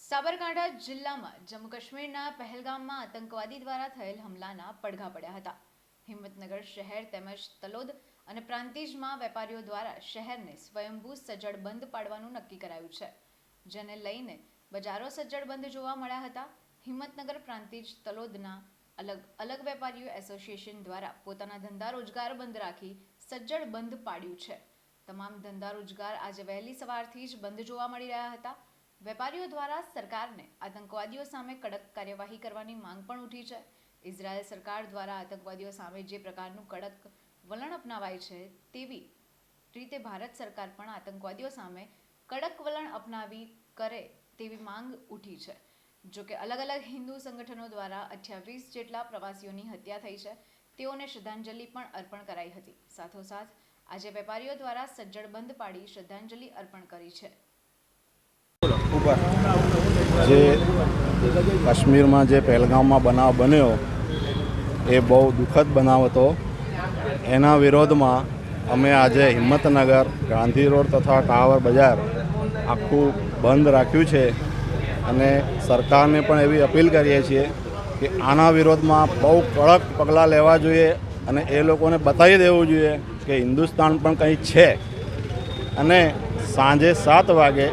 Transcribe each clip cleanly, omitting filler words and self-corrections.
સાબરકાંઠા જિલ્લામાં જમ્મુ કાશ્મીરના પહેલગામમાં આતંકવાદી દ્વારા થયેલ હુમલાના પડઘા પડ્યા હતા। હિંમતનગર શહેર તેમજ તલોદ અને પ્રાંતિજમાં વેપારીઓ દ્વારા શહેરને સ્વયંભૂ સજ્જડ બંધ પાડવાનું નક્કી કરાયું છે, જેને લઈને બજારો સજ્જડ બંધ જોવા મળ્યા હતા। હિંમતનગર પ્રાંતિજ તલોદના અલગ અલગ વેપારીઓ એસોસિએશન દ્વારા પોતાના ધંધા રોજગાર બંધ રાખી સજ્જડ બંધ પાડ્યું છે। તમામ ધંધા રોજગાર આજે વહેલી સવારથી જ બંધ જોવા મળી રહ્યા હતા। વેપારીઓ દ્વારા સરકારને આતંકવાદીઓ સામે કડક કાર્યવાહી કરવાની માંગ પણ ઉઠી છે। ઇઝરાયલ સરકાર દ્વારા આતંકવાદીઓ સામે જે પ્રકારનું કડક વલણ અપનાવાય છે, તેવી રીતે ભારત સરકાર પણ આતંકવાદીઓ સામે કડક વલણ અપનાવી કરે તેવી માંગ ઉઠી છે। જોકે અલગ અલગ હિન્દુ સંગઠનો દ્વારા 28 જેટલા પ્રવાસીઓની હત્યા થઈ છે, તેઓને શ્રદ્ધાંજલિ પણ અર્પણ કરાઈ હતી। સાથોસાથ આજે વેપારીઓ દ્વારા સજ્જડ બંધ પાડી શ્રદ્ધાંજલિ અર્પણ કરી છે। જે કાશ્મીરમાં જે પહેલગામમાં બનાવ બન્યો એ બહુ દુઃખદ બનાવ હતો। એના વિરોધમાં અમે આજે હિંમતનગર, ગાંધી રોડ તથા ટાવર બજાર આખું બંધ રાખ્યું છે અને સરકારને પણ એવી અપીલ કરીએ છીએ કે આના વિરોધમાં બહુ કડક પગલાં લેવા જોઈએ અને એ લોકોને બતાવી દેવું જોઈએ કે હિન્દુસ્તાન પણ કંઈ છે। અને સાંજે 7 વાગે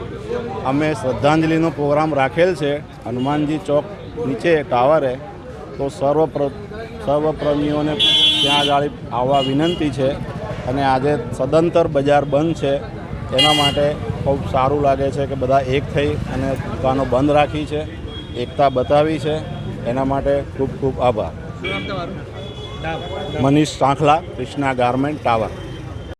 અમે શ્રદ્ધાંજલિનો પ્રોગ્રામ રાખેલ છે હનુમાનજી ચોક નીચે ટાવરે। તો સર્વપ્રેમીઓને ત્યાં આગળ આવવા વિનંતી છે અને આજે સદંતર બજાર બંધ છે। એના માટે ખૂબ સારું લાગે છે કે બધા એક થઈ અને દુકાનો બંધ રાખી છે, એકતા બતાવી છે। એના માટે ખૂબ ખૂબ આભાર। Manish Sankhla, Krishna garment, tower.